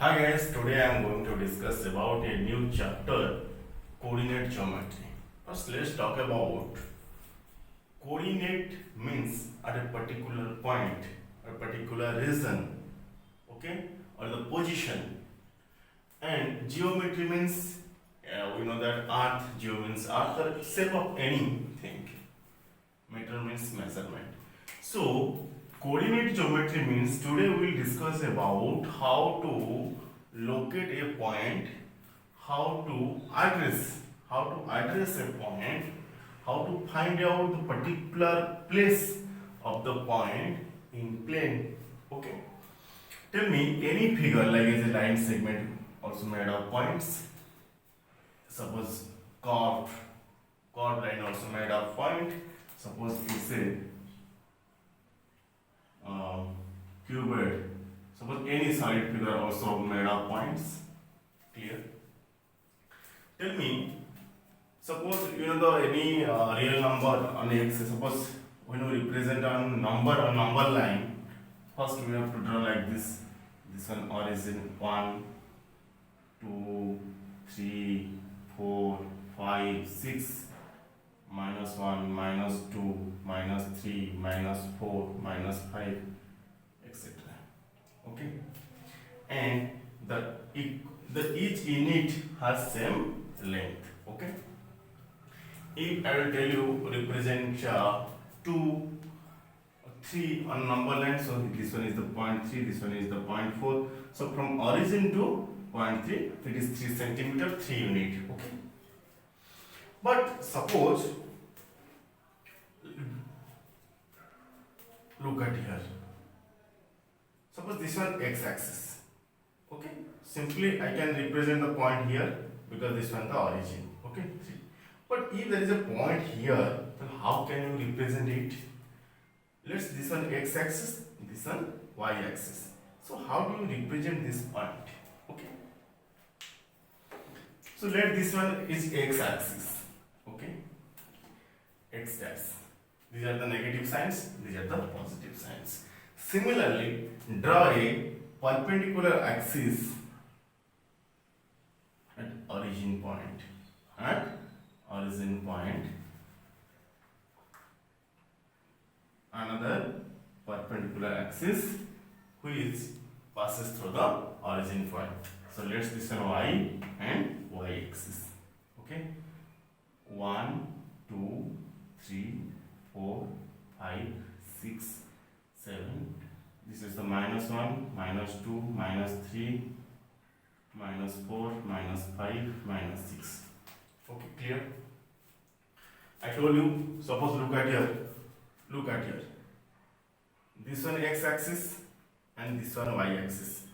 Hi guys, today I am going to discuss about a new chapter, coordinate geometry. First let's talk about coordinate means at a particular point, a particular region, okay, or the position. And geometry means we know that earth, geo means earth, the shape of anything. Meter means measurement. So coordinate geometry means today we will discuss about how to locate a point, how to address a point, how to find out the particular place of the point in plane. Okay. Tell me any figure like as a line segment also made of points. Suppose curved line also made of point. Suppose it's a cuboid. Suppose any solid figure also made of points. Clear? Tell me. Suppose you know the any real number on x. Suppose when we represent a number line, first we have to draw like this. This one origin 1, 2, 3, 4, 5, 6. -1, -2, -3, -4, -5, etc. Okay, and the each unit has same length. Okay, if I will tell you represent 2, 3 on number line, so this one is the point 3, this one is the point 4. So from origin to point 3, it is 3 centimeter, 3 unit. Okay. But suppose, look at here. Suppose this one x-axis. Okay. Simply I can represent the point here because this one the origin. Okay. But if there is a point here, then how can you represent it? Let's this one x-axis, this one y-axis. So how do you represent this point? Okay. So let this one is x-axis. Okay, x dash. These are the negative signs, these are the positive signs. Similarly, draw a perpendicular axis at origin point. At origin point, another perpendicular axis which passes through the origin point. So let's this one y and y axis. Okay. 1, 2, 3, 4, 5, 6, 7. This is the -1, -2, -3, -4, -5, -6. Okay, clear? I told you, suppose look at here. Look at here. This one x-axis and this one y-axis.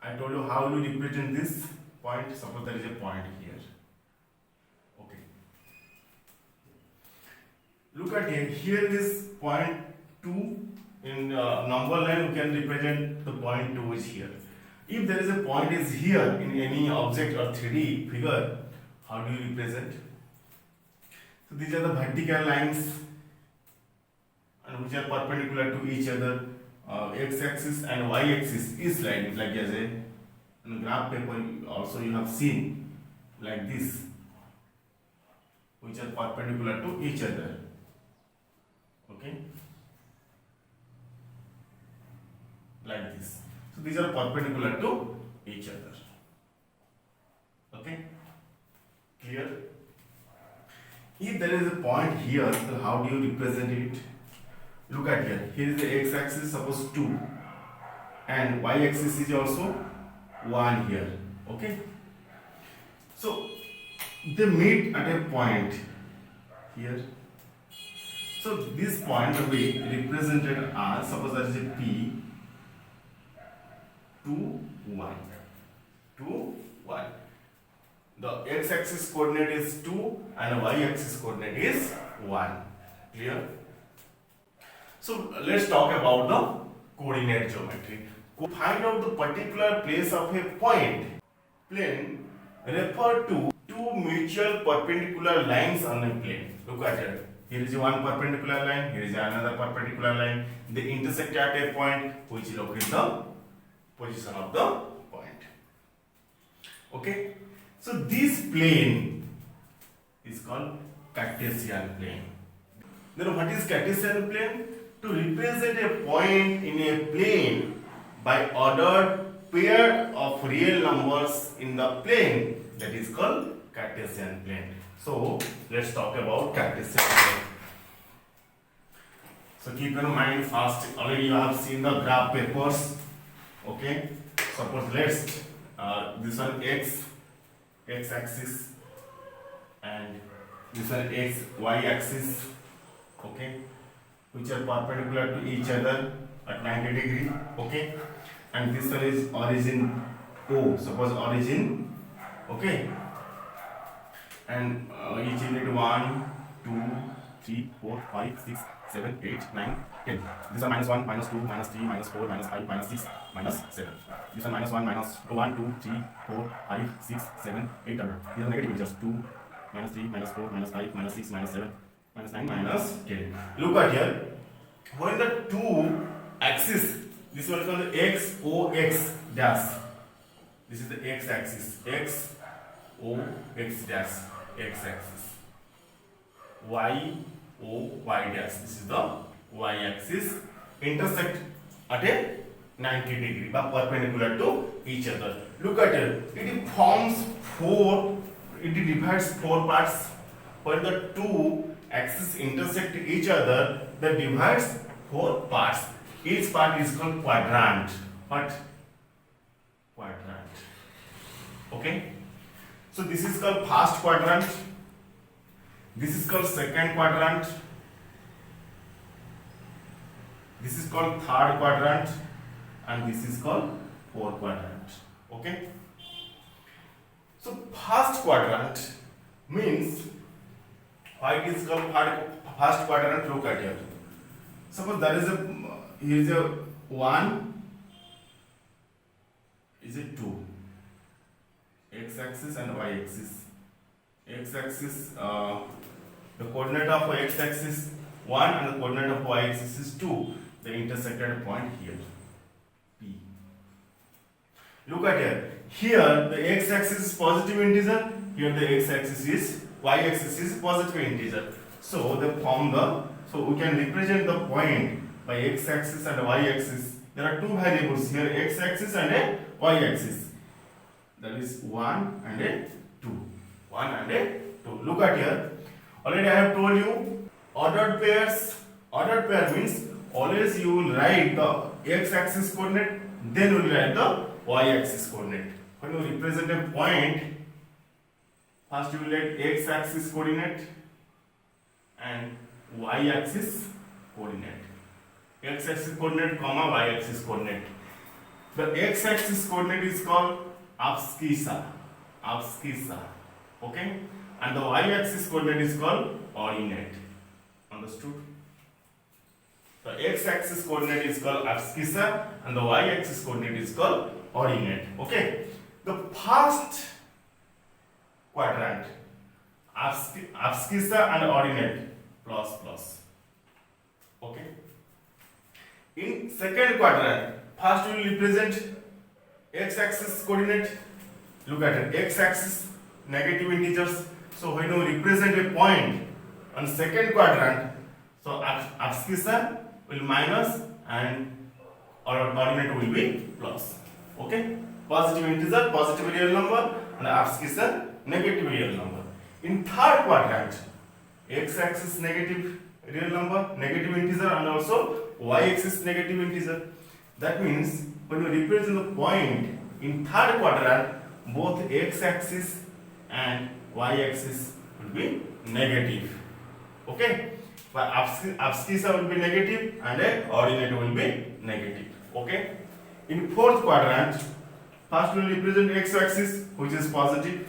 I told you how you represent this point. Suppose there is a point here. Look at here. Here is point 2. In number line, we can represent the point 2 is here. If there is a point is here in any object or 3D figure, how do you represent? So these are the vertical lines and which are perpendicular to each other. X-axis and y-axis is like as a graph paper. Also, you have seen like this, which are perpendicular to each other. Okay, like this. So these are perpendicular to each other. Okay, clear? If there is a point here, then how do you represent it? Look at here. Here is the x-axis, suppose 2, and y-axis is also 1 here. Okay, so they meet at a point here. So this point will be represented as, suppose there is a P 2, 1. 2, 1. The x-axis coordinate is 2 and y-axis coordinate is 1. Clear? So let's talk about the coordinate geometry. Find out the particular place of a point. Plane refer to two mutual perpendicular lines on a plane. Look at it. Here is one perpendicular line, here is another perpendicular line. They intersect at a point which locates the position of the point. Okay, so this plane is called Cartesian plane. Then what is Cartesian plane? To represent a point in a plane by ordered pair of real numbers in the plane, that is called Cartesian plane. So let's talk about Cartesian plane. So keep in mind, first already you have seen the graph papers. Okay, suppose let's this one x axis and this one y axis, okay, which are perpendicular to each other at 90 degree, okay, and this one is origin O, suppose origin, okay, and each unit 1 2 3 4 5 6 7 8 9 10. These are -1 -2 -3 -4 -5 -6 -7. These are -1 -1 2 3 4 5 6 7 8 other. These are negative integers, 2 -3 -4 -5 -6 -7 -9 -10. Look at here, when the two axis, this one is called the x o x dash, this is the x axis, x o x dash, x axis, y o y dash, this is the y axis, intersect at a 90 degree but perpendicular to each other. Look at it, it forms it divides four parts. When the two axes intersect each other, that divides four parts. Each part is called quadrant. What? Quadrant. Okay, so this is called first quadrant, this is called second quadrant, this is called third quadrant, and this is called fourth quadrant. Okay, so first quadrant means why it is called first quadrant. Look at here, suppose there is here is a 1, is it 2, x axis and y axis. X axis, the coordinate of x axis 1 and the coordinate of y axis is 2. The intersected point here, P. Look at here. Here the x axis is positive integer. Here the x axis is y axis is positive integer. So they form the. So we can represent the point by x axis and y axis. There are two variables here, x axis and a y axis. That is 1 and a 2. 1 and a 2. Look at here. Already I have told you ordered pairs. Ordered pair means always you will write the x axis coordinate, then you will write the y axis coordinate. When you represent a point, first you will write x axis coordinate and y axis coordinate. X axis coordinate comma y axis coordinate. The x axis coordinate is called abscissa. Okay, and the y axis coordinate is called ordinate. Understood? The x axis coordinate is called abscissa and the y axis coordinate is called ordinate. Okay, the first quadrant, abscissa and ordinate, plus. Okay, in second quadrant, first we will represent x axis coordinate. Look at it, x axis negative integers. So when you represent a point on second quadrant, so abscissa will minus and ordinate will be plus. Okay, positive integer, positive real number, and abscissa negative real number. In third quadrant, x axis negative real number, negative integer, and also y axis negative integer. That means when we represent the point in third quadrant, both x axis and y axis will be negative. Okay, but abscissa will be negative and ordinate will be negative. Okay, in fourth quadrant, first we will represent x axis which is positive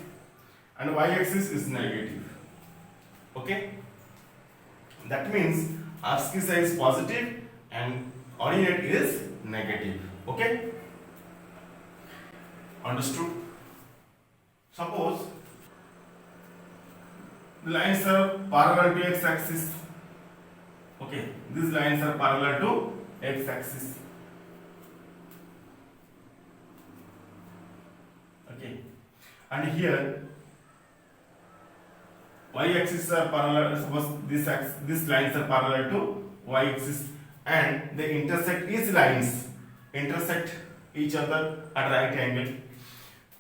and y axis is negative. Okay, that means abscissa is positive and ordinate is negative. Okay, understood? Suppose the lines are parallel to x axis. Okay, these lines are parallel to x axis. Okay, and here y-axis are parallel. Suppose these lines are parallel to y-axis, and they intersect. Each lines intersect each other at right angle.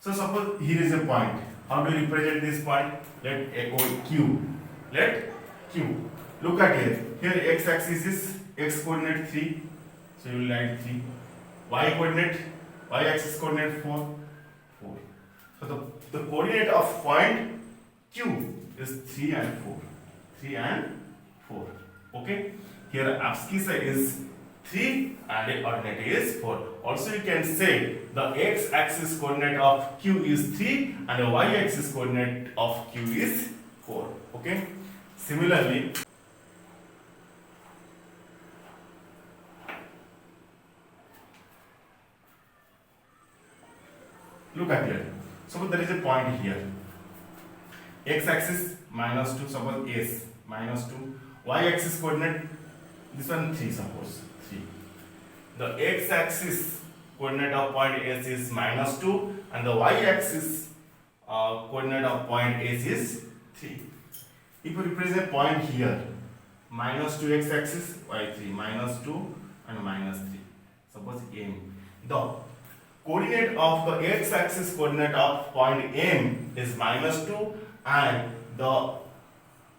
So suppose here is a point. How do you represent this point? Let Q. Let Q. Look at here. Here x-axis is x coordinate 3. So you will write 3. Y coordinate, y-axis coordinate 4. 4. So the coordinate of point Q is 3 and 4. 3 and 4. Okay. Here abscissa is 3 and the ordinate is 4. Also you can say the x-axis coordinate of Q is 3 and the y-axis coordinate of Q is 4. Okay. Similarly, look at here. Suppose there is a point here. X-axis -2, suppose S -2. Y-axis coordinate, this one 3, suppose 3. The x-axis coordinate of point S is -2 and the y-axis coordinate of point S is 3. If you represent point here, -2 x-axis, y3, -2 and -3. Suppose M. The coordinate of the x-axis coordinate of point M is -2 and the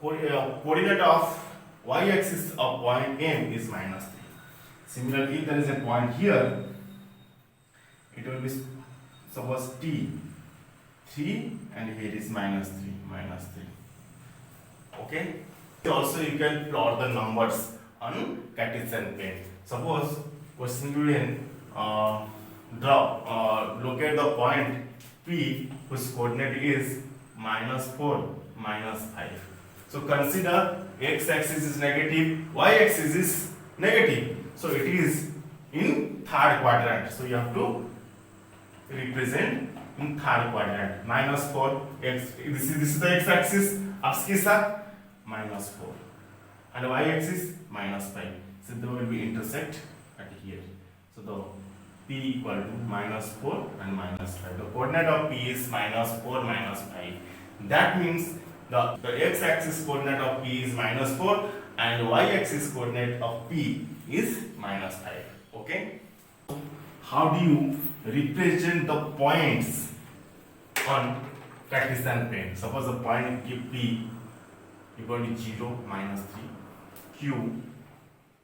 coordinate of y-axis of point M is -3. Similarly, if there is a point here, it will be suppose T 3 and here is -3, -3. Okay. Also, you can plot the numbers on Cartesian plane. Suppose question given, locate the point P whose coordinate is -4, -5. So consider x-axis is negative, y-axis is negative. So it is in third quadrant. So you have to represent in third quadrant. -4 x. This is the x-axis. Abscissa -4 and y-axis -5. So they will be intersect at here. So the P equal to -4 and -5. The coordinate of P is -4, -5. That means the x-axis coordinate of P is -4 and y-axis coordinate of P is -5. Okay. How do you represent the points on Cartesian plane? Suppose the point P equal to 0, -3, Q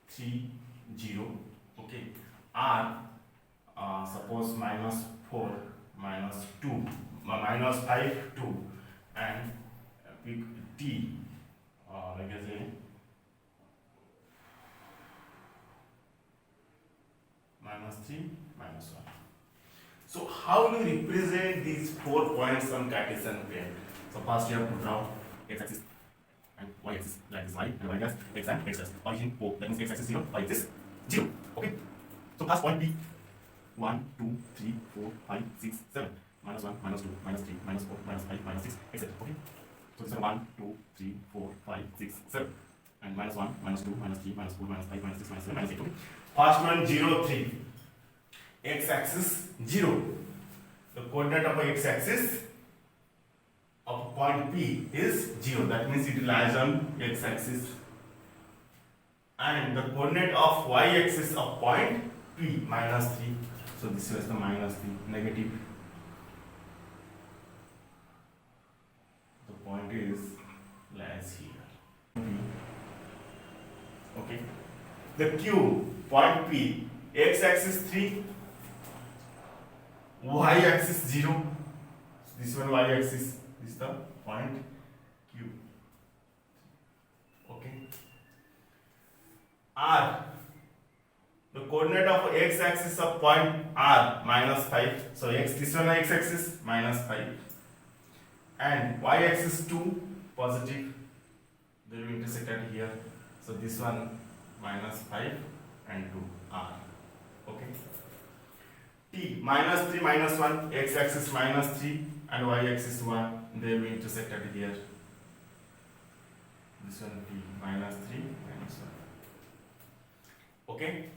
3, 0. Okay. R suppose -4, -2, -5, 2, and T like I say -3, -1. So how do you represent these 4 points on Cartesian plane? So first you have to draw x-axis and y-axis, like this y and y-axis, x and x. Origin O, that means x-axis 0, y-axis 0. Okay. So first point P 1, 2, 3, 4, 5, 6, 7. -1, -2, -3, -4, -5, -6, etc. Okay. So this is 1, 2, 3, 4, 5, 6, 7. And -1, -2, -3, -4, -5, -6, -7, -8. Okay. First one 0, 3. X-axis 0. The coordinate of x-axis of point P is 0. That means it lies on x-axis. And the coordinate of y-axis of point P -3. So this is the -3, negative. The point is lies here. Okay. The Q, point P, x-axis 3, y-axis 0. This one y-axis. This is the point Q. Okay. R, the coordinate of x-axis of point R -5. So this one x-axis -5 and y-axis 2 positive. They will intersect at here. So this one -5 and 2 R. Okay. T -3 -1, x-axis -3 and y-axis 1. They will intersect at here. This one T -3 -1. Okay.